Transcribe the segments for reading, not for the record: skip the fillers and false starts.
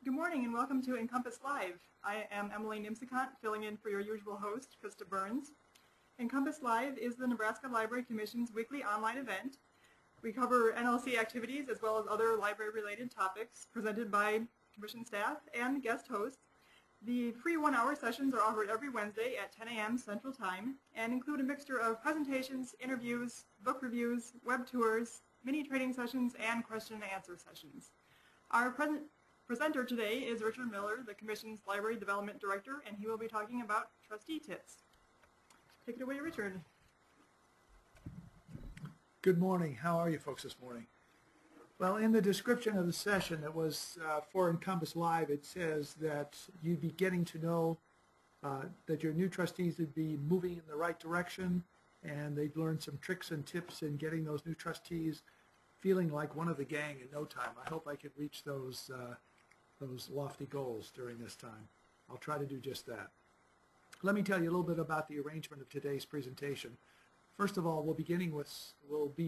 Good morning and welcome to NCompass Live. I am Emily Nimsicott, filling in for your usual host, Krista Burns. NCompass Live is the Nebraska Library Commission's weekly online event. We cover NLC activities as well as other library-related topics presented by Commission staff and guest hosts. The free one-hour sessions are offered every Wednesday at 10 a.m. Central Time and include a mixture of presentations, interviews, book reviews, web tours, mini training sessions, and question and answer sessions. Our presenter today is Richard Miller, the Commission's Library Development Director, and he will be talking about trustee tips. Take it away, Richard. Good morning. How are you folks this morning? Well, in the description of the session that was for NCompass Live, it says that you'd be getting to know that your new trustees would be moving in the right direction, and they'd learn some tricks and tips in getting those new trustees feeling like one of the gang in no time. I hope I can reach those lofty goals during this time. I'll try to do just that. Let me tell you a little bit about the arrangement of today's presentation. First of all, we'll be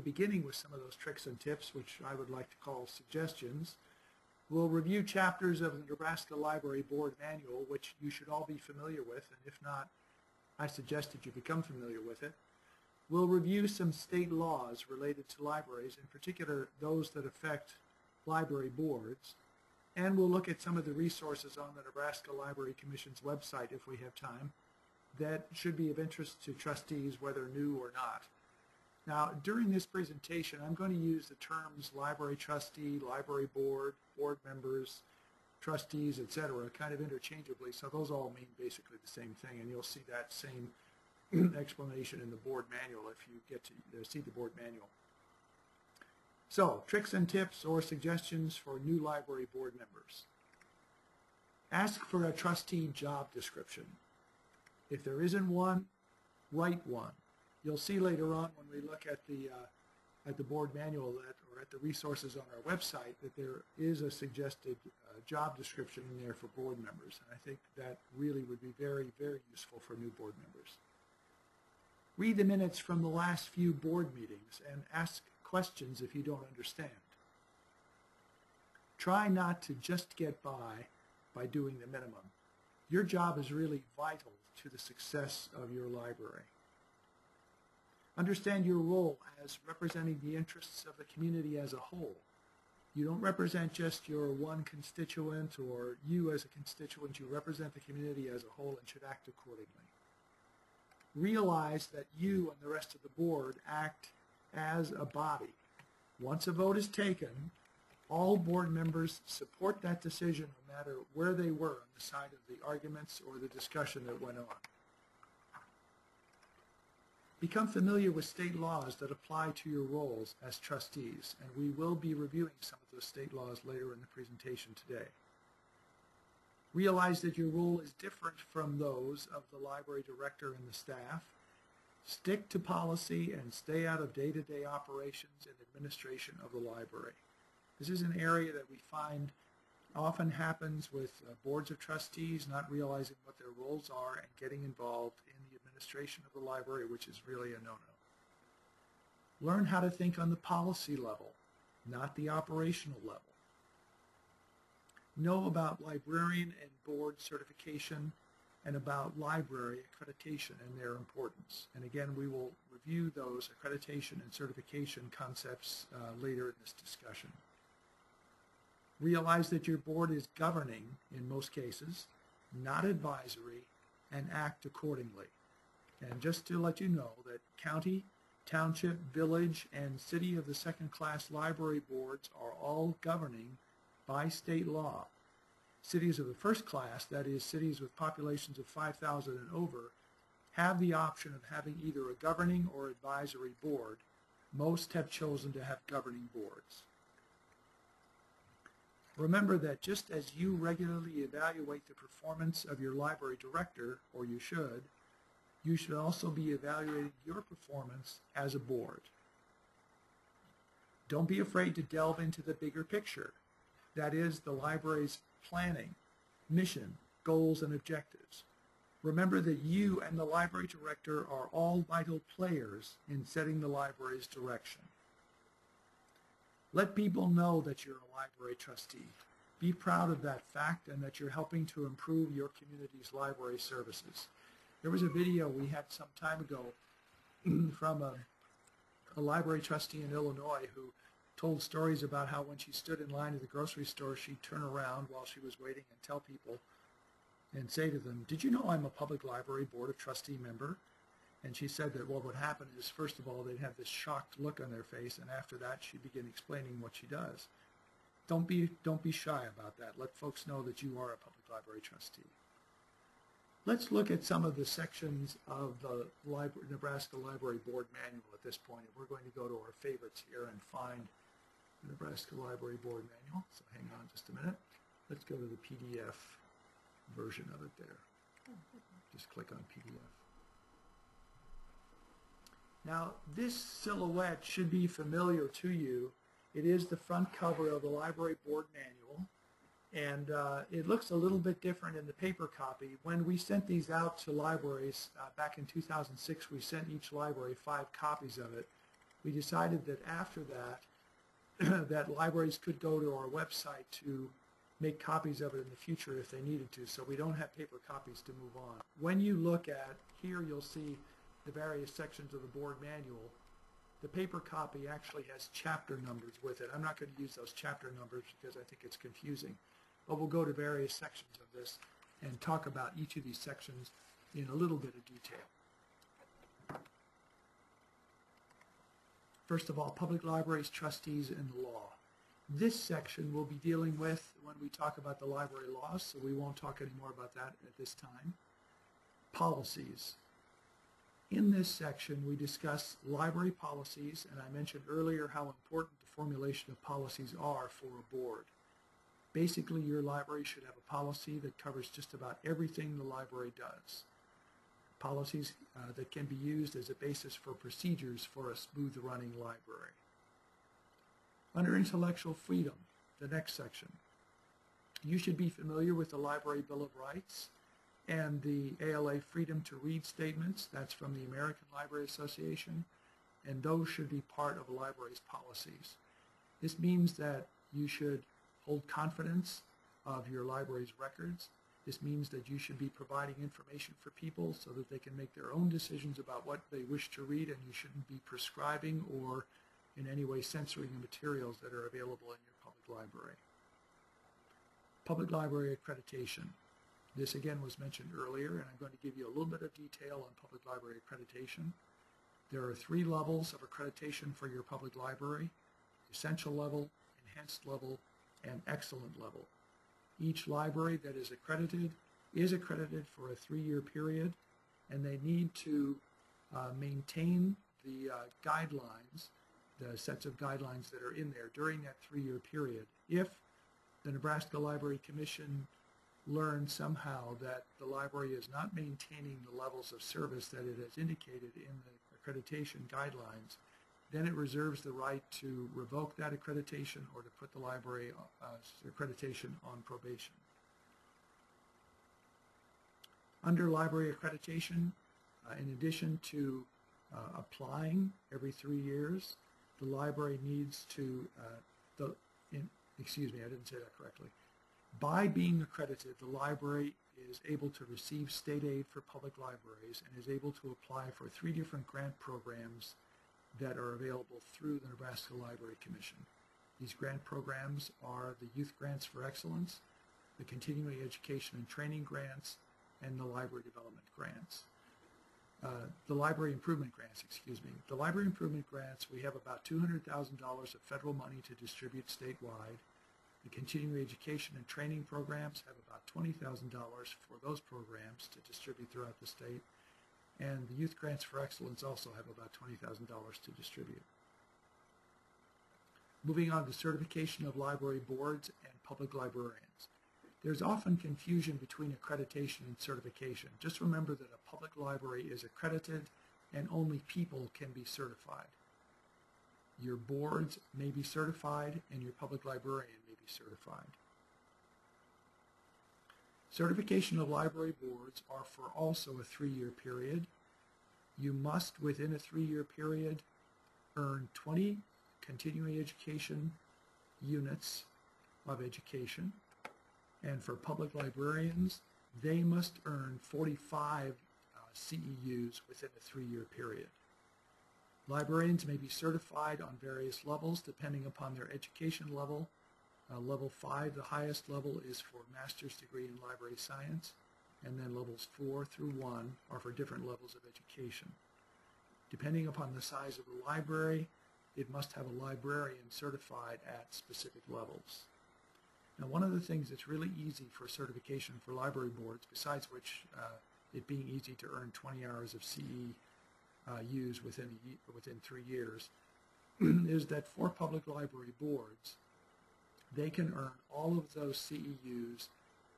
beginning with some of those tricks and tips, which I would like to call suggestions. We'll review chapters of the Nebraska Library Board Manual, which you should all be familiar with, and if not, I suggest that you become familiar with it. We'll review some state laws related to libraries, in particular those that affect library boards. And we'll look at some of the resources on the Nebraska Library Commission's website, if we have time, that should be of interest to trustees, whether new or not. Now, during this presentation, I'm going to use the terms library trustee, library board, board members, trustees, etc., kind of interchangeably, so those all mean basically the same thing, and you'll see that same explanation in the board manual if you get to see the board manual. So, tricks and tips or suggestions for new library board members. Ask for a trustee job description. If there isn't one, write one. You'll see later on when we look at the board manual or at the resources on our website that there is a suggested job description in there for board members. And I think that really would be very, very useful for new board members. Read the minutes from the last few board meetings and ask questions if you don't understand. Try not to just get by doing the minimum. Your job is really vital to the success of your library. Understand your role as representing the interests of the community as a whole. You don't represent just your one constituent or you as a constituent. You represent the community as a whole and should act accordingly. Realize that you and the rest of the board act as a body. Once a vote is taken, all board members support that decision no matter where they were on the side of the arguments or the discussion that went on. Become familiar with state laws that apply to your roles as trustees, and we will be reviewing some of those state laws later in the presentation today. Realize that your role is different from those of the library director and the staff. Stick to policy and stay out of day-to-day operations and administration of the library. This is an area that we find often happens with boards of trustees not realizing what their roles are and getting involved in the administration of the library, which is really a no-no. Learn how to think on the policy level, not the operational level. Know about librarian and board certification and about library accreditation and their importance. And again, we will review those accreditation and certification concepts later in this discussion. Realize that your board is governing, in most cases, not advisory, and act accordingly. And just to let you know that county, township, village, and city of the second-class library boards are all governing by state law. Cities of the first class, that is, cities with populations of 5,000 and over, have the option of having either a governing or advisory board. Most have chosen to have governing boards. Remember that just as you regularly evaluate the performance of your library director, or you should also be evaluating your performance as a board. Don't be afraid to delve into the bigger picture. That is, the library's planning, mission, goals, and objectives. Remember that you and the library director are all vital players in setting the library's direction. Let people know that you're a library trustee. Be proud of that fact and that you're helping to improve your community's library services. There was a video we had some time ago from a library trustee in Illinois who told stories about how when she stood in line at the grocery store, she'd turn around while she was waiting and tell people and say to them, "Did you know I'm a public library board of trustee member?" And she said that what would happen is, first of all, they'd have this shocked look on their face, and after that, she'd begin explaining what she does. Don't be shy about that. Let folks know that you are a public library trustee. Let's look at some of the sections of the Nebraska Library Board Manual at this point. We're going to go to our favorites here and find the Nebraska Library Board Manual. So hang on just a minute. Let's go to the PDF version of it there. Just click on PDF. Now, this silhouette should be familiar to you. It is the front cover of the Library Board Manual, and it looks a little bit different in the paper copy. When we sent these out to libraries back in 2006, we sent each library 5 copies of it. We decided that after that, that libraries could go to our website to make copies of it in the future if they needed to, so we don't have paper copies to move on. When you look at here, you'll see the various sections of the board manual. The paper copy actually has chapter numbers with it. I'm not going to use those chapter numbers because I think it's confusing, but we'll go to various sections of this and talk about each of these sections in a little bit of detail. First of all, public libraries, trustees, and the law. This section we'll be dealing with when we talk about the library laws, so we won't talk any more about that at this time. Policies. In this section, we discuss library policies, and I mentioned earlier how important the formulation of policies are for a board. Basically, your library should have a policy that covers just about everything the library does. Policies that can be used as a basis for procedures for a smooth running library. Under intellectual freedom, the next section, you should be familiar with the Library Bill of Rights and the ALA Freedom to Read statements. That's from the American Library Association, and those should be part of a library's policies. This means that you should hold confidence of your library's records. This means that you should be providing information for people so that they can make their own decisions about what they wish to read, and you shouldn't be prescribing or in any way censoring the materials that are available in your public library. Public library accreditation. This again was mentioned earlier, and I'm going to give you a little bit of detail on public library accreditation. There are 3 levels of accreditation for your public library: essential level, enhanced level, and excellent level. Each library that is accredited for a 3-year period, and they need to maintain the guidelines, the sets of guidelines that are in there during that 3-year period. If the Nebraska Library Commission learns somehow that the library is not maintaining the levels of service that it has indicated in the accreditation guidelines, then it reserves the right to revoke that accreditation or to put the library accreditation on probation. Under library accreditation, in addition to applying every 3 years, the library needs to, excuse me, I didn't say that correctly. By being accredited, the library is able to receive state aid for public libraries and is able to apply for 3 different grant programs that are available through the Nebraska Library Commission. These grant programs are the Youth Grants for Excellence, the Continuing Education and Training Grants, and the Library Development Grants. The Library Improvement Grants, excuse me. The Library Improvement Grants, we have about $200,000 of federal money to distribute statewide. The Continuing Education and Training programs have about $20,000 for those programs to distribute throughout the state. And the Youth Grants for Excellence also have about $20,000 to distribute. Moving on to certification of library boards and public librarians. There's often confusion between accreditation and certification. Just remember that a public library is accredited and only people can be certified. Your boards may be certified and your public librarian may be certified. Certification of library boards are for also a 3-year period. You must, within a 3-year period, earn 20 continuing education units of education. And for public librarians, they must earn 45 CEUs within a 3-year period. Librarians may be certified on various levels depending upon their education level. Level 5, the highest level, is for master's degree in library science, and then levels 4 through 1 are for different levels of education. Depending upon the size of the library, it must have a librarian certified at specific levels. Now, one of the things that's really easy for certification for library boards, besides which it being easy to earn 20 hours of CEUs within 3 years, is that for public library boards, they can earn all of those CEUs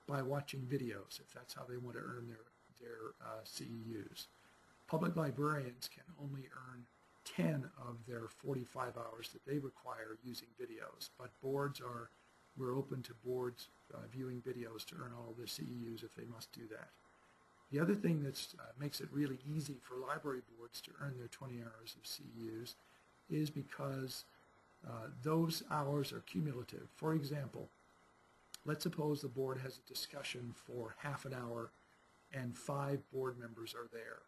by watching videos, if that's how they want to earn their CEUs. Public librarians can only earn 10 of their 45 hours that they require using videos, but we're open to boards viewing videos to earn all of their CEUs if they must do that. The other thing that makes it really easy for library boards to earn their 20 hours of CEUs is because those hours are cumulative. For example, let's suppose the board has a discussion for half an hour and 5 board members are there.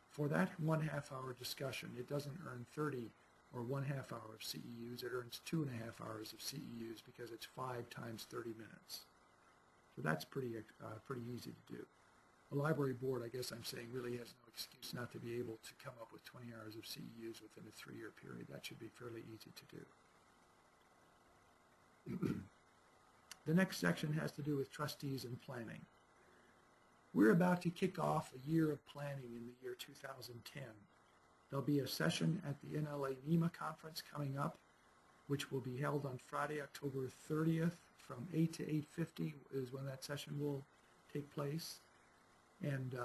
For that 1/2 hour discussion, it doesn't earn 30 or 1/2 hour of CEUs, it earns 2.5 hours of CEUs because it's 5 times 30 minutes. So that's pretty easy to do. A library board, I guess I'm saying, really has no excuse not to be able to come up with 20 hours of CEUs within a 3-year period. That should be fairly easy to do. The next section has to do with trustees and planning. We're about to kick off a year of planning in the year 2010. There'll be a session at the NLA NEMA conference coming up, which will be held on Friday, October 30th from 8 to 8:50 is when that session will take place. And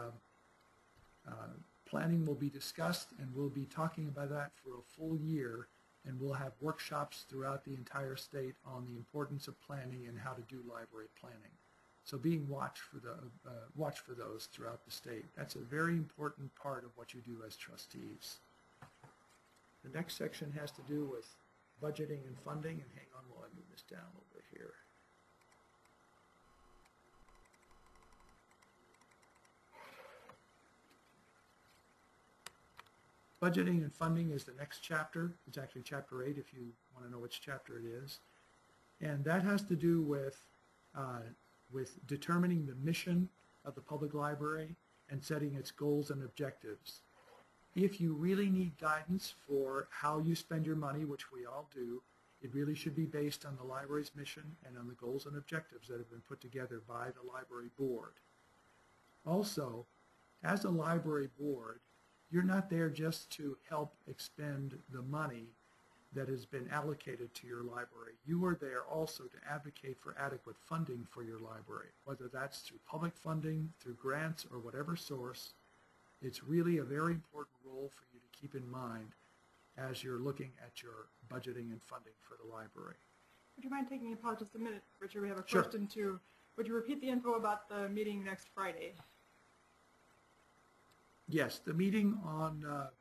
planning will be discussed, and we'll be talking about that for a full year, and we'll have workshops throughout the entire state on the importance of planning and how to do library planning. So being watch for those throughout the state. That's a very important part of what you do as trustees. The next section has to do with budgeting and funding, and hang on while I move this down over here. Budgeting and funding is the next chapter. It's actually chapter 8 if you want to know which chapter it is. And that has to do with determining the mission of the public library and setting its goals and objectives. If you really need guidance for how you spend your money, which we all do, it really should be based on the library's mission and on the goals and objectives that have been put together by the library board. Also, as a library board, you're not there just to help expend the money that has been allocated to your library. You are there also to advocate for adequate funding for your library, whether that's through public funding, through grants, or whatever source. It's really a very important role for you to keep in mind as you're looking at your budgeting and funding for the library. Would you mind taking a pause just a minute, Richard? We have a Sure. question too. Would you repeat the info about the meeting next Friday? Yes, the meeting on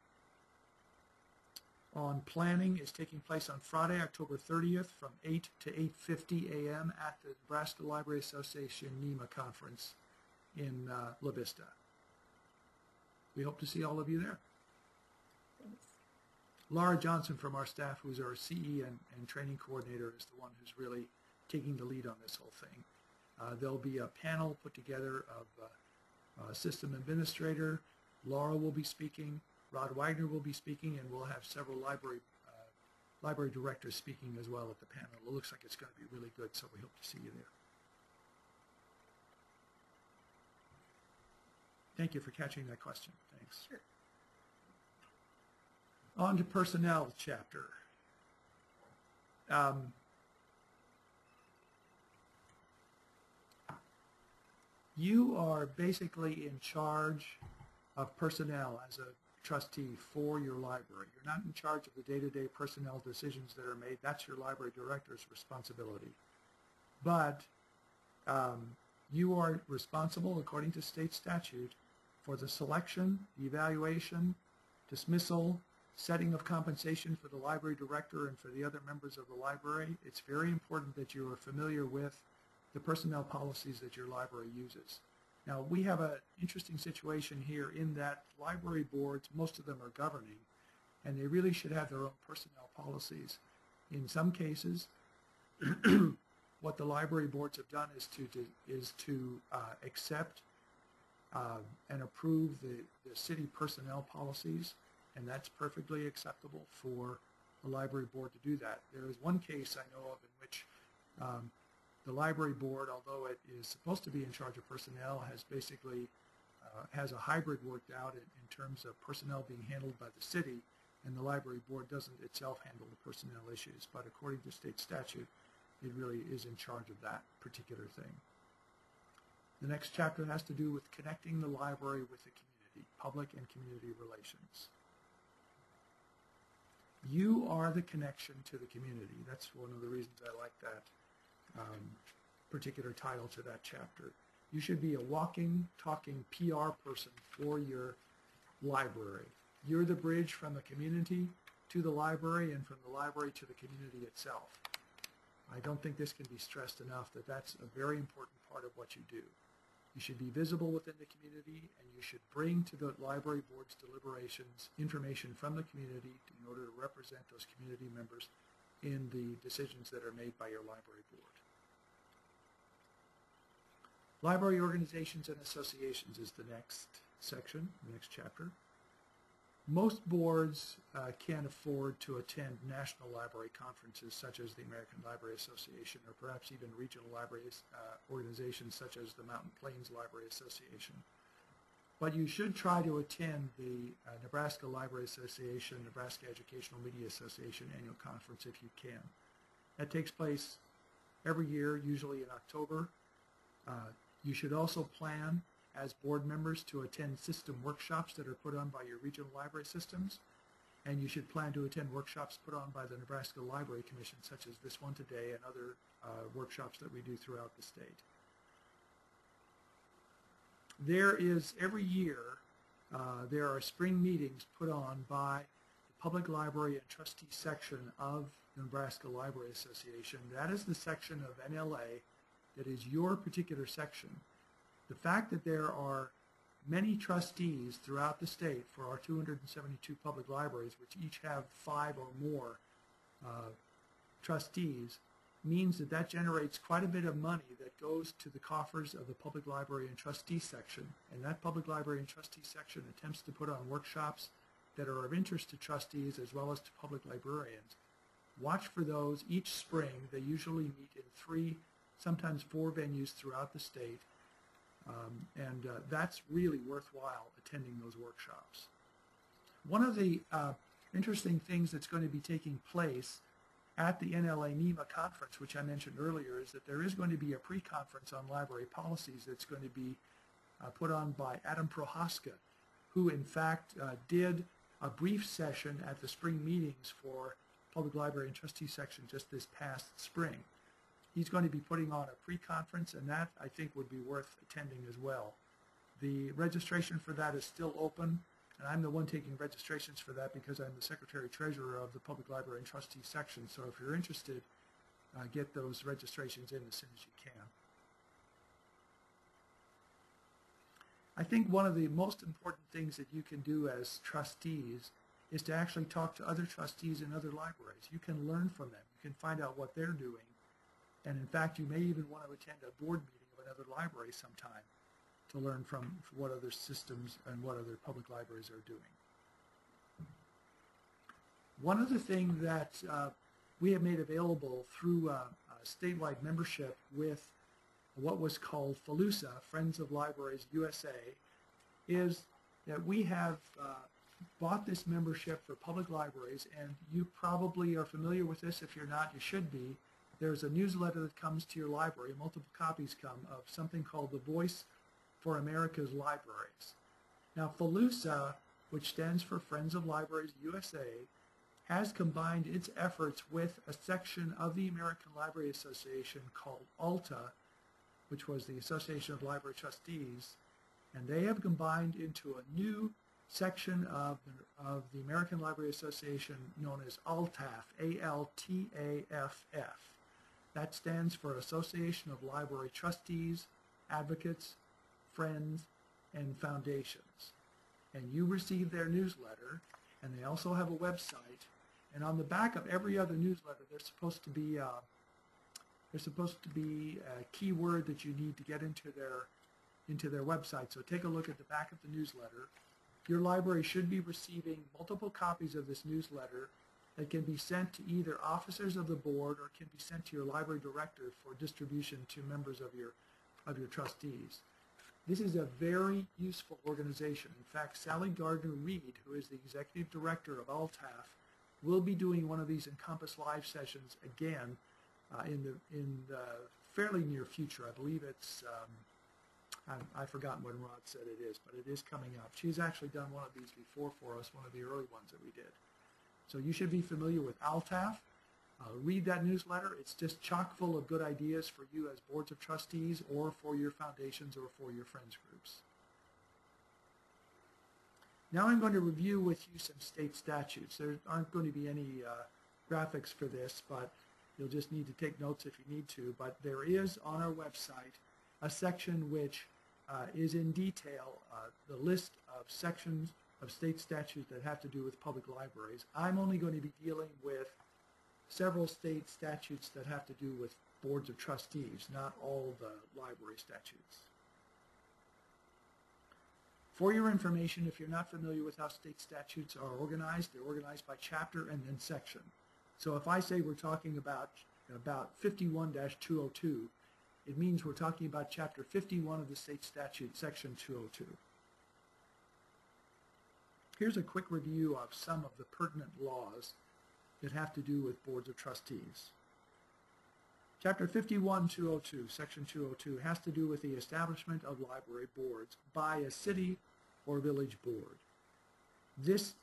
planning is taking place on Friday, October 30th from 8 to 8:50 a.m. at the Nebraska Library Association NEMA conference in La Vista. We hope to see all of you there. Thanks. Laura Johnson from our staff, who's our CE and training coordinator, is the one who's really taking the lead on this whole thing. There'll be a panel put together of system administrator. Laura will be speaking, Rod Wagner will be speaking, and we'll have several library directors speaking as well at the panel. It looks like it's going to be really good, so we hope to see you there. Thank you for catching that question. Thanks. Sure. On to personnel chapter. You are basically in charge of personnel as a trustee for your library. You're not in charge of the day-to-day personnel decisions that are made. That's your library director's responsibility. But you are responsible, according to state statute, for the selection, the evaluation, dismissal, setting of compensation for the library director and for the other members of the library. It's very important that you are familiar with the personnel policies that your library uses. Now, we have an interesting situation here in that library boards, most of them are governing, and they really should have their own personnel policies. In some cases, what the library boards have done is to accept and approve the city personnel policies, and that's perfectly acceptable for the library board to do that. There is one case I know of in which the library board, although it is supposed to be in charge of personnel, has basically has a hybrid worked out in terms of personnel being handled by the city, and the library board doesn't itself handle the personnel issues. But according to state statute, it really is in charge of that particular thing. The next chapter has to do with connecting the library with the community, public and community relations. You are the connection to the community. That's one of the reasons I like that particular title to that chapter. You should be a walking, talking PR person for your library. You're the bridge from the community to the library and from the library to the community itself. I don't think this can be stressed enough that that's a very important part of what you do. You should be visible within the community, and you should bring to the library board's deliberations information from the community in order to represent those community members in the decisions that are made by your library board. Library organizations and associations is the next section, the next chapter. Most boards can't afford to attend national library conferences such as the American Library Association, or perhaps even regional library organizations such as the Mountain Plains Library Association. But you should try to attend the Nebraska Library Association, Nebraska Educational Media Association annual conference if you can. That takes place every year, usually in October. You should also plan as board members to attend system workshops that are put on by your regional library systems, and you should plan to attend workshops put on by the Nebraska Library Commission, such as this one today and other workshops that we do throughout the state. There is, every year, there are spring meetings put on by the Public Library and Trustee section of the Nebraska Library Association. That is the section of NLA that is your particular section. The fact that there are many trustees throughout the state for our 272 public libraries, which each have 5 or more trustees, means that that generates quite a bit of money that goes to the coffers of the Public Library and Trustee section. And that Public Library and Trustee section attempts to put on workshops that are of interest to trustees as well as to public librarians. Watch for those each spring. They usually meet in 3, sometimes 4 venues throughout the state. That's really worthwhile attending those workshops. One of the interesting things that's going to be taking place at the NLA NEMA conference, which I mentioned earlier, is that there is going to be a pre-conference on library policies that's going to be put on by Adam Prohaska, who in fact did a brief session at the spring meetings for Public Library and Trustee section just this past spring. He's going to be putting on a pre-conference, and that, I think, would be worth attending as well. The registration for that is still open, and I'm the one taking registrations for that because I'm the Secretary-Treasurer of the Public Library and Trustee section. So if you're interested, get those registrations in as soon as you can. I think one of the most important things that you can do as trustees is to actually talk to other trustees in other libraries. You can learn from them. You can find out what they're doing. And in fact, you may even want to attend a board meeting of another library sometime to learn from what other systems and what other public libraries are doing. One other thing that we have made available through a statewide membership with what was called FALUSA, Friends of Libraries USA, is that we have bought this membership for public libraries, and you probably are familiar with this. If you're not, you should be. There's a newsletter that comes to your library, multiple copies come, of something called the Voice for America's Libraries. Now, FALUSA, which stands for Friends of Libraries USA, has combined its efforts with a section of the American Library Association called ALTA, which was the Association of Library Trustees, and they have combined into a new section of the American Library Association known as ALTAF, A-L-T-A-F-F. That stands for Association of Library Trustees, Advocates, Friends, and Foundations. And you receive their newsletter, and they also have a website. And on the back of every other newsletter, there's supposed to be a keyword that you need to get into their website. So take a look at the back of the newsletter. Your library should be receiving multiple copies of this newsletter that can be sent to either officers of the board or can be sent to your library director for distribution to members of your trustees. This is a very useful organization. In fact, Sally Gardner-Reed, who is the executive director of ULTAF, will be doing one of these NCompass Live sessions again in the fairly near future. I believe it's, I've forgotten when Rod said it is, but it is coming up. She's actually done one of these before for us, one of the early ones that we did. So you should be familiar with ULTAF. Read that newsletter. It's just chock full of good ideas for you as boards of trustees or for your foundations or for your friends groups. Now I'm going to review with you some state statutes. There aren't going to be any graphics for this, but you'll just need to take notes if you need to. But there is on our website a section which is in detail the list of sections of state statutes that have to do with public libraries. I'm only going to be dealing with several state statutes that have to do with boards of trustees, not all the library statutes. For your information, if you're not familiar with how state statutes are organized, they're organized by chapter and then section. So if I say we're talking about 51-202, it means we're talking about chapter 51 of the state statute, section 202. Here's a quick review of some of the pertinent laws that have to do with boards of trustees. Chapter 51-202, section 202, has to do with the establishment of library boards by a city or village board. This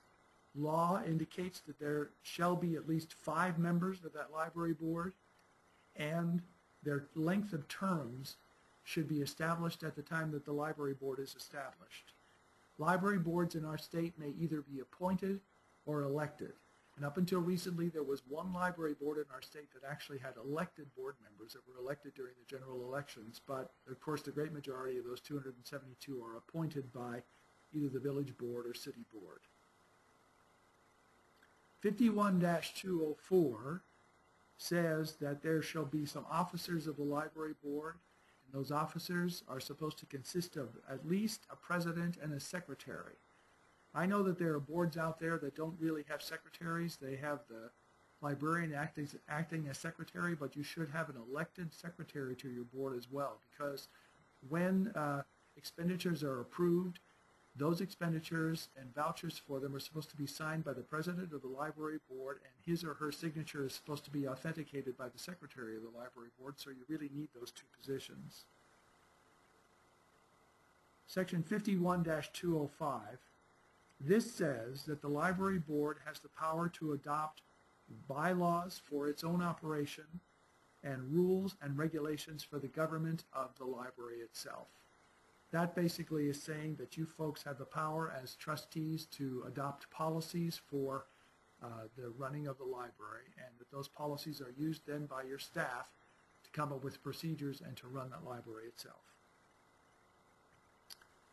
law indicates that there shall be at least 5 members of that library board, and their length of terms should be established at the time that the library board is established. Library boards in our state may either be appointed or elected. And up until recently, there was one library board in our state that actually had elected board members that were elected during the general elections. But, of course, the great majority of those 272 are appointed by either the village board or city board. 51-204 says that there shall be some officers of the library board. And those officers are supposed to consist of at least a president and a secretary. I know that there are boards out there that don't really have secretaries. They have the librarian acting as secretary, but you should have an elected secretary to your board as well, because when expenditures are approved, those expenditures and vouchers for them are supposed to be signed by the president of the library board, and his or her signature is supposed to be authenticated by the secretary of the library board, so you really need those 2 positions. Section 51-205. This says that the library board has the power to adopt bylaws for its own operation and rules and regulations for the government of the library itself. That basically is saying that you folks have the power as trustees to adopt policies for the running of the library, and that those policies are used then by your staff to come up with procedures and to run that library itself.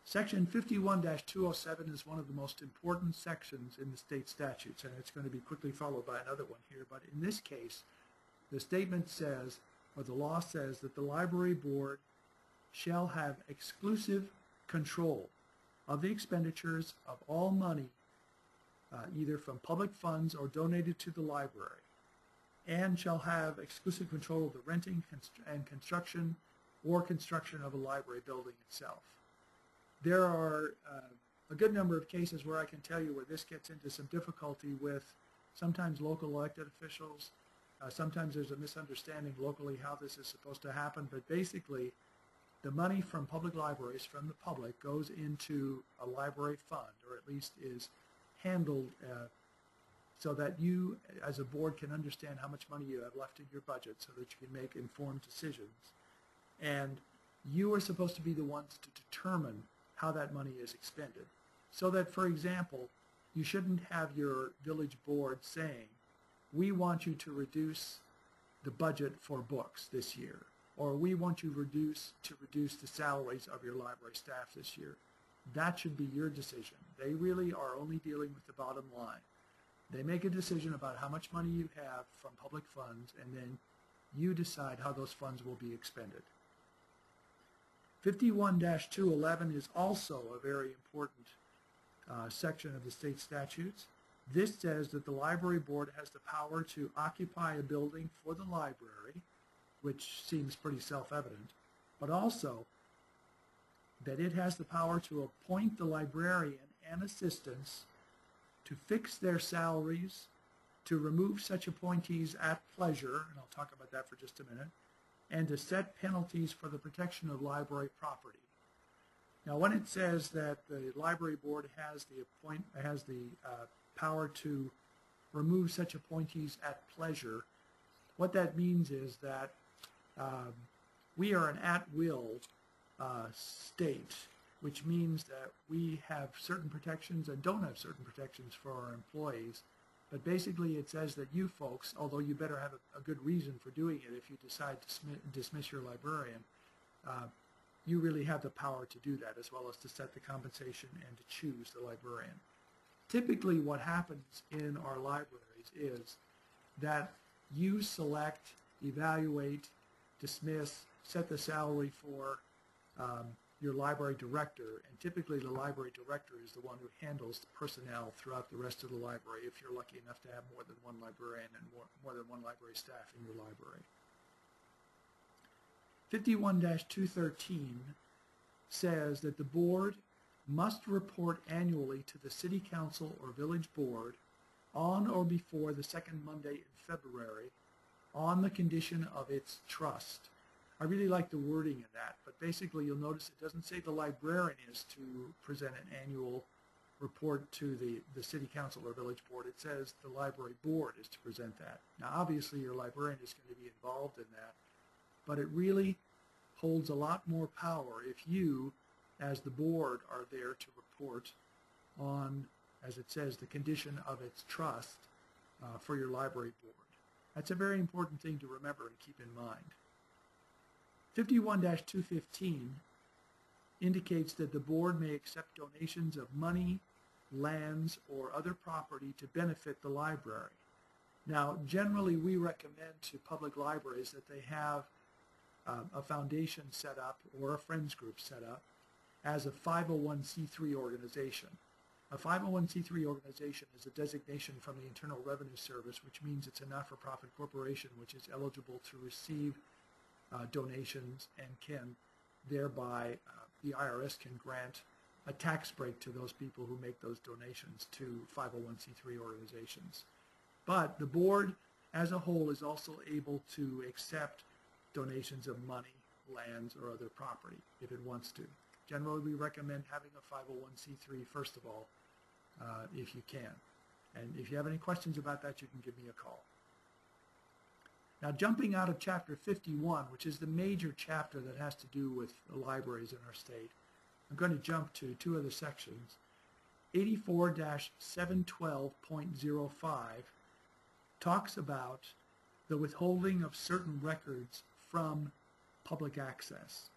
Section 51-207 is one of the most important sections in the state statutes, and it's going to be quickly followed by another one here. But in this case, the statement says, or the law says, that the library board shall have exclusive control of the expenditures of all money, either from public funds or donated to the library, and shall have exclusive control of the renting and construction or construction of a library building itself. There are a good number of cases where I can tell you where this gets into some difficulty with sometimes local elected officials. Sometimes there's a misunderstanding locally how this is supposed to happen, but basically the money from public libraries, from the public, goes into a library fund, or at least is handled so that you as a board can understand how much money you have left in your budget so that you can make informed decisions. And you are supposed to be the ones to determine how that money is expended. So that, for example, you shouldn't have your village board saying, we want you to reduce the budget for books this year, or we want you to reduce the salaries of your library staff this year. That should be your decision. They really are only dealing with the bottom line. They make a decision about how much money you have from public funds, and then you decide how those funds will be expended. 51-211 is also a very important section of the state statutes. This says that the library board has the power to occupy a building for the library, which seems pretty self-evident, but also that it has the power to appoint the librarian and assistants, to fix their salaries, to remove such appointees at pleasure, and I'll talk about that for just a minute, and to set penalties for the protection of library property. Now, when it says that the library board has the power to remove such appointees at pleasure, what that means is that we are an at-will state, which means that we have certain protections and don't have certain protections for our employees. But basically it says that you folks, although you better have a good reason for doing it if you decide to dismiss your librarian, you really have the power to do that, as well as to set the compensation and to choose the librarian. Typically what happens in our libraries is that you select, evaluate, dismiss, set the salary for your library director, and typically the library director is the one who handles the personnel throughout the rest of the library if you're lucky enough to have more than one librarian and more than one library staff in your library. 51-213 says that the board must report annually to the city council or village board on or before the second Monday in February on the condition of its trust. I really like the wording in that, but basically you'll notice it doesn't say the librarian is to present an annual report to the city council or village board. It says the library board is to present that. Now obviously your librarian is going to be involved in that, but it really holds a lot more power if you, as the board, are there to report on, as it says, the condition of its trust for your library board. That's a very important thing to remember and keep in mind. 51-215 indicates that the board may accept donations of money, lands, or other property to benefit the library. Now, generally we recommend to public libraries that they have a foundation set up or a friends group set up as a 501c3 organization. A 501c3 organization is a designation from the Internal Revenue Service, which means it's a not-for-profit corporation which is eligible to receive donations and can thereby, the IRS can grant a tax break to those people who make those donations to 501c3 organizations. But the board as a whole is also able to accept donations of money, lands, or other property if it wants to. Generally, we recommend having a 501c3 first of all, if you can. And if you have any questions about that, you can give me a call. Now, jumping out of Chapter 51, which is the major chapter that has to do with the libraries in our state, I'm going to jump to two other sections. 84-712.05 talks about the withholding of certain records from public access.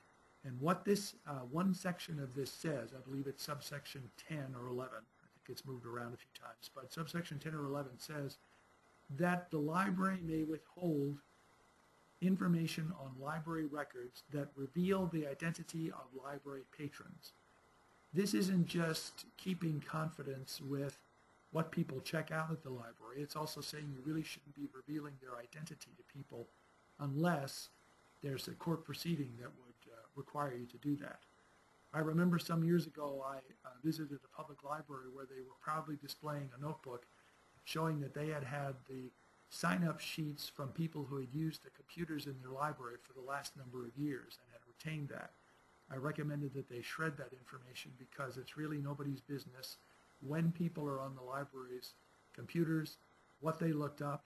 And what this one section of this says, I believe it's subsection 10 or 11, I think it's moved around a few times, but subsection 10 or 11 says that the library may withhold information on library records that reveal the identity of library patrons. This isn't just keeping confidence with what people check out at the library. It's also saying you really shouldn't be revealing their identity to people unless there's a court proceeding that would require you to do that. I remember some years ago I visited a public library where they were proudly displaying a notebook showing that they had had the sign-up sheets from people who had used the computers in their library for the last number of years and had retained that. I recommended that they shred that information because it's really nobody's business when people are on the library's computers, what they looked up,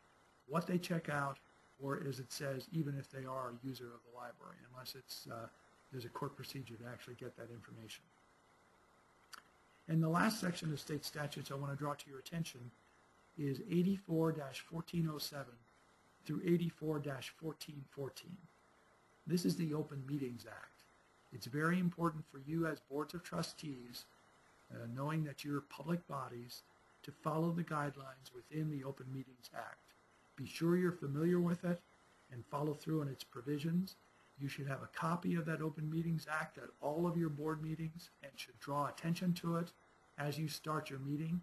what they check out, or as it says, even if they are a user of the library, unless it's there's a court procedure to actually get that information. And the last section of state statutes I want to draw to your attention is 84-1407, through 84-1414. This is the Open Meetings Act. It's very important for you as boards of trustees, knowing that you're public bodies, to follow the guidelines within the Open Meetings Act. Be sure you're familiar with it and follow through on its provisions. You should have a copy of that Open Meetings Act at all of your board meetings and should draw attention to it as you start your meeting.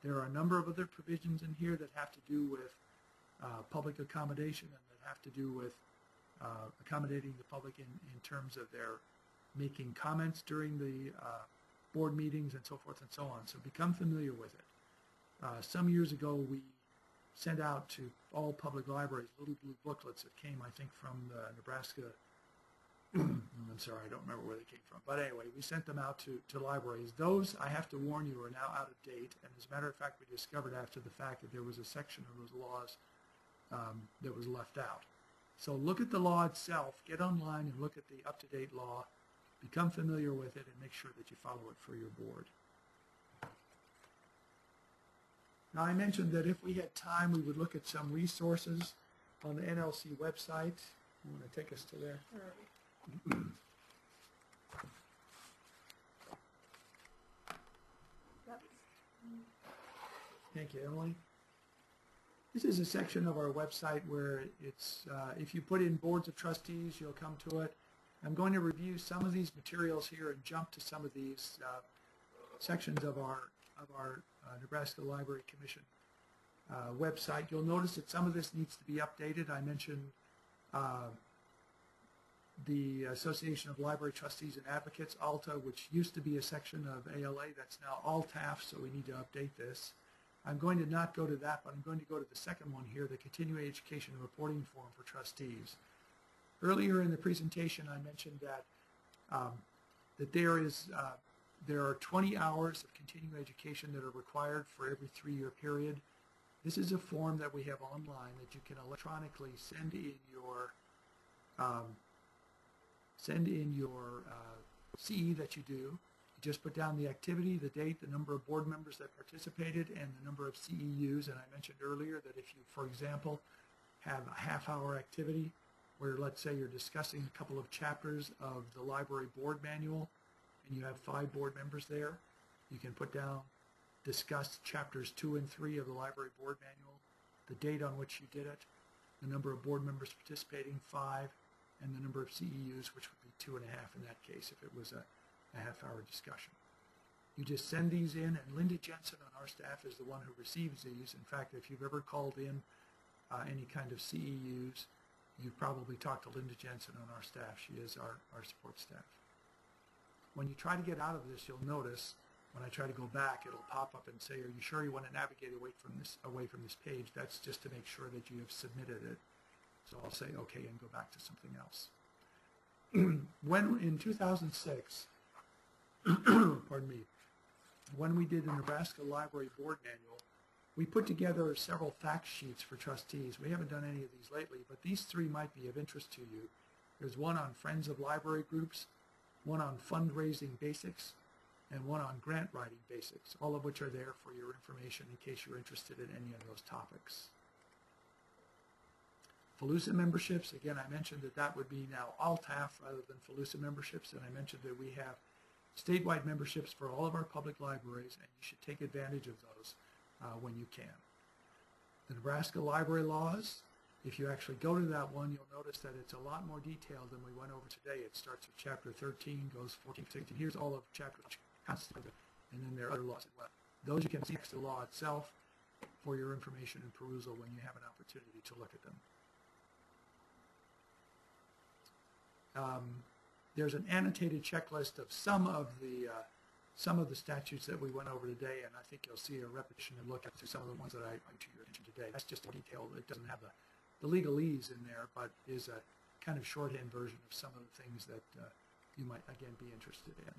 There are a number of other provisions in here that have to do with public accommodation and that have to do with accommodating the public in terms of their making comments during the board meetings and so forth and so on. So become familiar with it. Some years ago, we sent out to all public libraries little blue booklets that came, I think, from the Nebraska. I'm sorry, I don't remember where they came from. But anyway, we sent them out to libraries. Those, I have to warn you, are now out of date. And as a matter of fact, we discovered after the fact that there was a section of those laws that was left out. So look at the law itself, get online and look at the up-to-date law, become familiar with it, and make sure that you follow it for your board. Now, I mentioned that if we had time, we would look at some resources on the NLC website. You want to take us to there? All right. Thank you, Emily. This is a section of our website where it's, if you put in boards of trustees, you'll come to it. I'm going to review some of these materials here and jump to some of these sections of our Nebraska Library Commission website. You'll notice that some of this needs to be updated. I mentioned the Association of Library Trustees and Advocates, ALTA, which used to be a section of ALA. That's now ALTAF, so we need to update this. I'm going to not go to that, but I'm going to go to the second one here, the Continuing Education and Reporting Form for Trustees. Earlier in the presentation, I mentioned that that there are 20 hours of continuing education that are required for every 3-year period. This is a form that we have online that you can electronically send in your CE that you do. You just put down the activity, the date, the number of board members that participated, and the number of CEUs. And I mentioned earlier that if you, for example, have a half-hour activity where, let's say, you're discussing a couple of chapters of the library board manual, and you have 5 board members there, you can put down, discuss chapters 2 and 3 of the library board manual, the date on which you did it, the number of board members participating, 5, and the number of CEUs, which would be 2.5 in that case if it was a half-hour discussion. You just send these in, and Linda Jensen on our staff is the one who receives these. In fact, if you've ever called in any kind of CEUs, you've probably talked to Linda Jensen on our staff. She is our support staff. When you try to get out of this, you'll notice when I try to go back, it'll pop up and say, are you sure you want to navigate away from this page? That's just to make sure that you have submitted it. So I'll say okay and go back to something else. When in 2006, pardon me, when we did the Nebraska Library Board Manual, we put together several fact sheets for trustees. We haven't done any of these lately, but these 3 might be of interest to you. There's one on Friends of Library Groups, one on fundraising basics, and one on grant writing basics, all of which are there for your information in case you're interested in any of those topics. FALUSA memberships, again, I mentioned that would be now ALTAF rather than FALUSA memberships, and I mentioned that we have statewide memberships for all of our public libraries, and you should take advantage of those when you can. The Nebraska library laws, if you actually go to that one, you'll notice that it's a lot more detailed than we went over today. It starts with Chapter 13, goes 14, 16. Here's all of Chapter constituted, and then there are other laws as well. Those you can see next to the law itself for your information and perusal when you have an opportunity to look at them. There's an annotated checklist of some of the statutes that we went over today, and I think you'll see a repetition and look at some of the ones that I bring to your attention today. That's just a detail. It doesn't have the legalese in there, but is a kind of shorthand version of some of the things that you might, again, be interested in.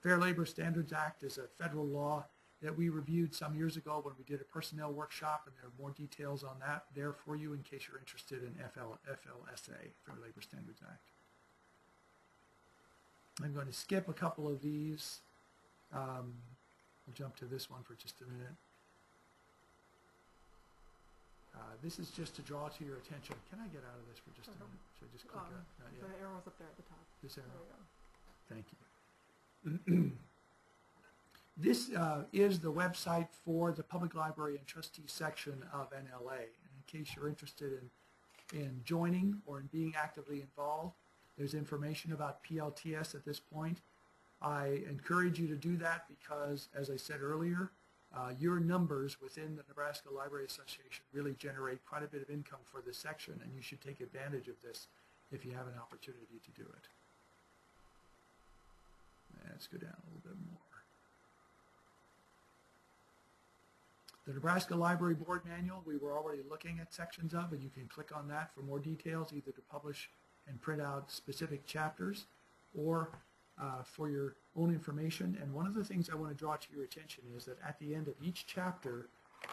Fair Labor Standards Act is a federal law that we reviewed some years ago when we did a personnel workshop, and there are more details on that there for you in case you're interested in FLSA, Fair Labor Standards Act. I'm going to skip a couple of these. We'll jump to this one for just a minute. This is just to draw to your attention. Can I get out of this for just a minute? Should I just click out? Not yet. The arrow's up there at the top. This arrow? There you go. Thank you. This is the website for the Public Library and Trustee section of NLA. And in case you're interested in joining or in being actively involved, there's information about PLTS at this point. I encourage you to do that because, as I said earlier, your numbers within the Nebraska Library Association really generate quite a bit of income for this section, and you should take advantage of this if you have an opportunity to do it. Let's go down a little bit more. The Nebraska Library Board Manual, we were already looking at sections of, and you can click on that for more details, either to publish and print out specific chapters or for your own information. And one of the things I want to draw to your attention is that at the end of each chapter,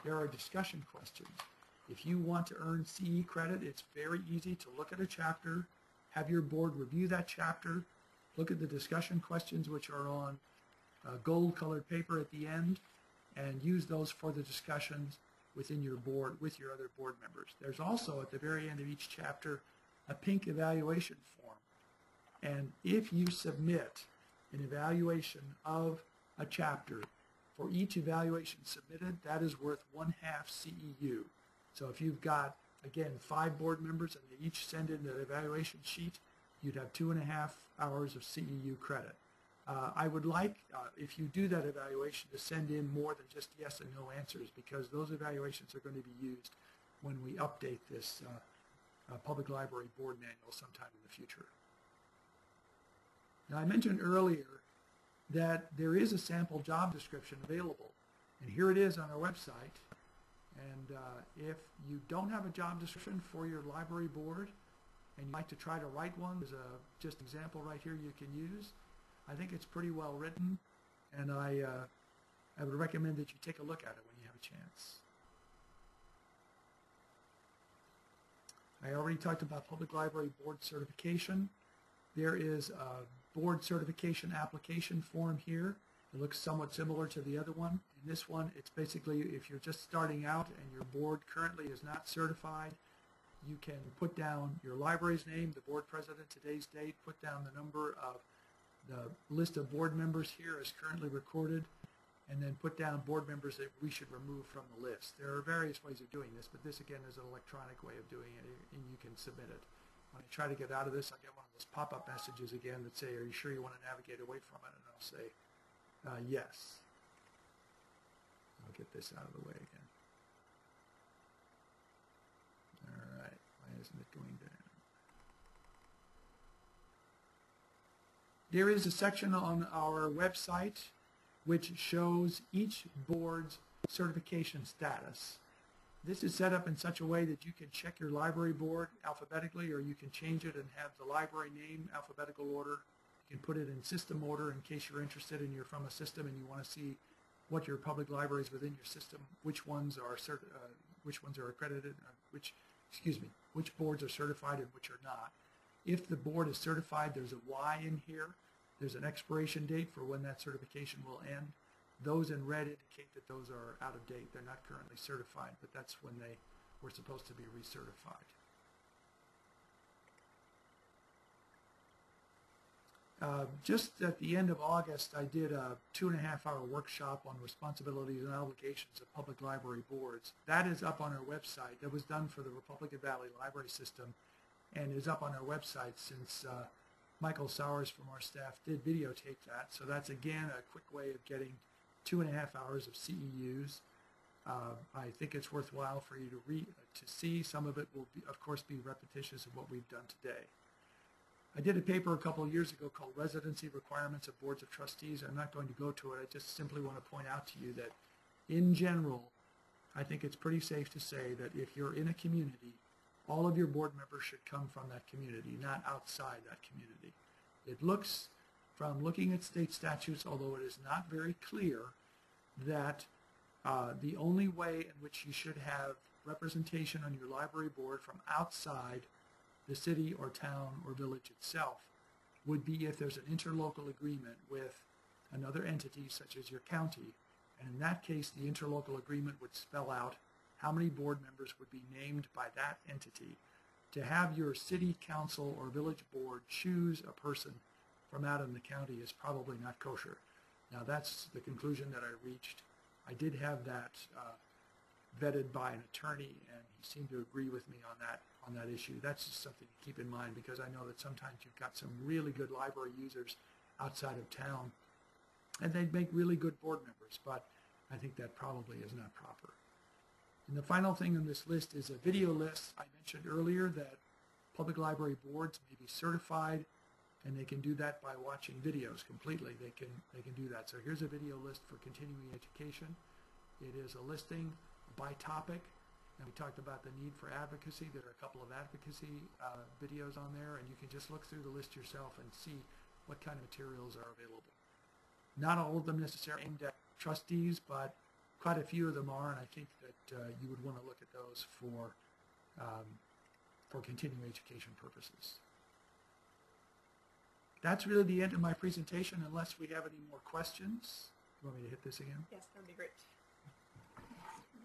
there are discussion questions. If you want to earn CE credit, it's very easy to look at a chapter, have your board review that chapter, look at the discussion questions which are on gold-colored paper at the end, and use those for the discussions within your board with your other board members. There's also at the very end of each chapter a pink evaluation form. And if you submit an evaluation of a chapter, for each evaluation submitted, that is worth 1/2 CEU. So if you've got, again, 5 board members and they each send in an evaluation sheet, you'd have 2.5 hours of CEU credit. I would like, if you do that evaluation, to send in more than just yes and no answers, because those evaluations are going to be used when we update this Public Library Board Manual sometime in the future. Now, I mentioned earlier that there is a sample job description available, and here it is on our website. And if you don't have a job description for your library board and you'd like to try to write one, there's a just example right here you can use. I think it's pretty well written, and I would recommend that you take a look at it when you have a chance. I already talked about Public Library Board Certification. There is a board certification application form here. It looks somewhat similar to the other one. In this one, it's basically if you're just starting out and your board currently is not certified, you can put down your library's name, the board president, today's date, put down the number of the list of board members here is currently recorded, and then put down board members that we should remove from the list. There are various ways of doing this, but this again is an electronic way of doing it, and you can submit it. When I try to get out of this, I get one of those pop-up messages again that say, are you sure you want to navigate away from it? And I'll say, yes. I'll get this out of the way again. All right, why isn't it going down? There is a section on our website which shows each board's certification status. This is set up in such a way that you can check your library board alphabetically, or you can change it and have the library name alphabetical order. You can put it in system order in case you're interested and you're from a system and you want to see what your public libraries within your system, which ones are accredited, which boards are certified and which are not. If the board is certified, there's a Y in here. There's an expiration date for when that certification will end. Those in red indicate that those are out of date. They're not currently certified, but that's when they were supposed to be recertified. Just at the end of August, I did a 2.5-hour workshop on responsibilities and obligations of public library boards. That is up on our website. That was done for the Republican Valley Library System and is up on our website since Michael Sowers from our staff did videotape that. So that's, again, a quick way of getting 2.5 hours of CEUs. I think it's worthwhile for you to see. Some of it will, of course, be repetitious of what we've done today. I did a paper a couple of years ago called Residency Requirements of Boards of Trustees. I'm not going to go to it. I just simply want to point out to you that, in general, I think it's pretty safe to say that if you're in a community, all of your board members should come from that community, not outside that community. It looks, from looking at state statutes, although it is not very clear, that the only way in which you should have representation on your library board from outside the city or town or village itself would be if there's an interlocal agreement with another entity such as your county, and in that case the interlocal agreement would spell out how many board members would be named by that entity. To have your city council or village board choose a person from out in the county is probably not kosher. Now that's the conclusion that I reached. I did have that vetted by an attorney, and he seemed to agree with me on that issue. That's just something to keep in mind, because I know that sometimes you've got some really good library users outside of town, and they'd make really good board members, but I think that probably is not proper. And the final thing on this list is a video list. I mentioned earlier that public library boards may be certified, and they can do that by watching videos completely. They can do that. So here's a video list for continuing education. It is a listing by topic, and we talked about the need for advocacy. There are a couple of advocacy videos on there, and you can just look through the list yourself and see what kind of materials are available. Not all of them necessarily aimed at trustees, but quite a few of them are, and I think that you would want to look at those for continuing education purposes. That's really the end of my presentation, unless we have any more questions. You want me to hit this again? Yes, that would be great.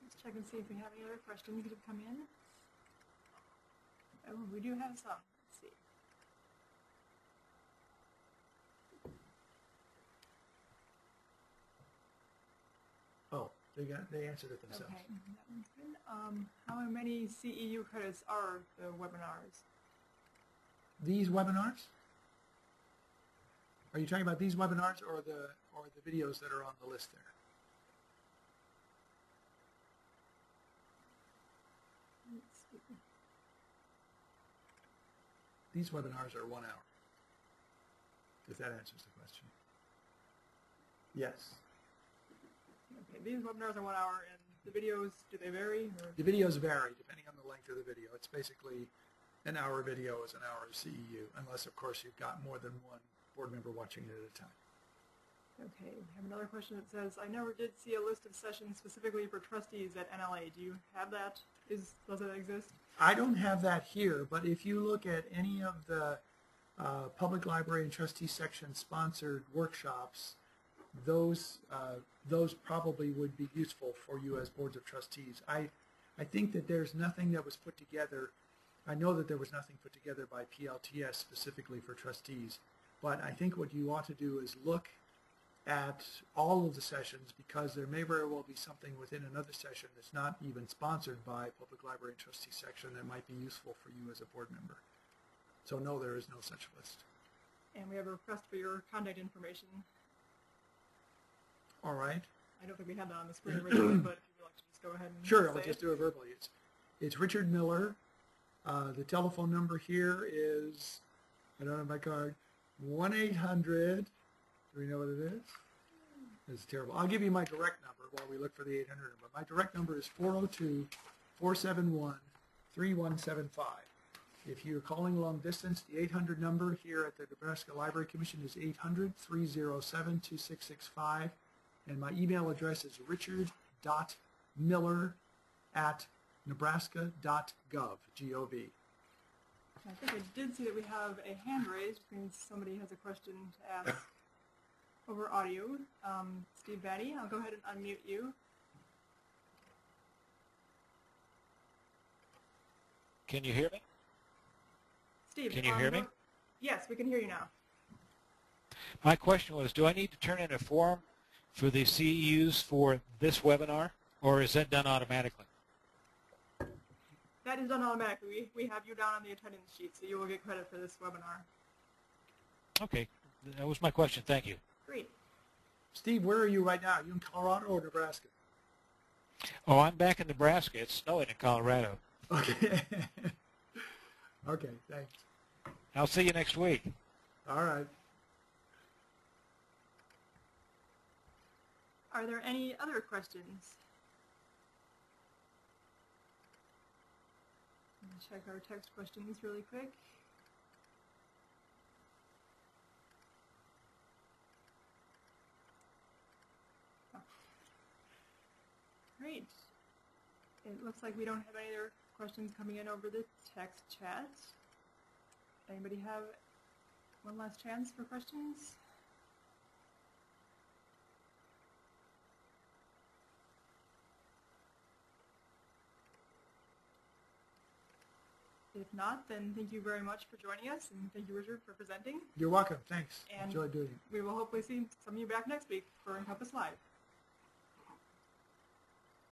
Let's check and see if we have any other questions that have come in. Oh, we do have some. Let's see. Oh, they answered it themselves. Okay, that one's good. How many CEU credits are the webinars? These webinars? Are you talking about these webinars or the videos that are on the list there? Let's see. These webinars are 1 hour, if that answers the question. Yes. Okay, these webinars are 1 hour, and the videos, do they vary? Or? The videos vary depending on the length of the video. It's basically an hour video is an hour of CEU, unless, of course, you've got more than one board member watching it at a time. Okay, we have another question that says, I never did see a list of sessions specifically for trustees at NLA. Do you have that? Does that exist? I don't have that here, but if you look at any of the public library and trustee section sponsored workshops, those probably would be useful for you as boards of trustees. I think that there's nothing that was put together. I know that there was nothing put together by PLTS specifically for trustees, but I think what you ought to do is look at all of the sessions, because there may very well be something within another session that's not even sponsored by public library and trustee section that might be useful for you as a board member. So no, there is no such list. And we have a request for your contact information. All right. I don't think we had that on the screen originally, but if you would like to just go ahead and Sure, say I'll just do it verbally. It's Richard Miller. The telephone number here is, I don't have my card, 1-800, do we know what it is? It's terrible. I'll give you my direct number while we look for the 800 number. My direct number is 402-471-3175. If you're calling long distance, the 800 number here at the Nebraska Library Commission is 800-307-2665. And my email address is richard.miller@nebraska.gov, G-O-V. I think I did see that we have a hand raised, which means somebody has a question to ask over audio. Steve Batty, I'll go ahead and unmute you. Can you hear me? Steve, can you hear me? Yes, we can hear you now. My question was, do I need to turn in a form for the CEUs for this webinar, or is that done automatically? That is done automatically. We have you down on the attendance sheet, so you will get credit for this webinar. Okay, that was my question. Thank you. Great. Steve, where are you right now? Are you in Colorado or Nebraska? Oh, I'm back in Nebraska. It's snowing in Colorado. Okay. Okay, thanks. I'll see you next week. All right. Are there any other questions? I'm going to check our text questions really quick. Oh. Great. It looks like we don't have any other questions coming in over the text chat. Anybody have one last chance for questions? If not, then thank you very much for joining us, and thank you, Richard, for presenting. You're welcome. Thanks. And Enjoyed doing it. we will hopefully see some of you back next week for NCompass Live.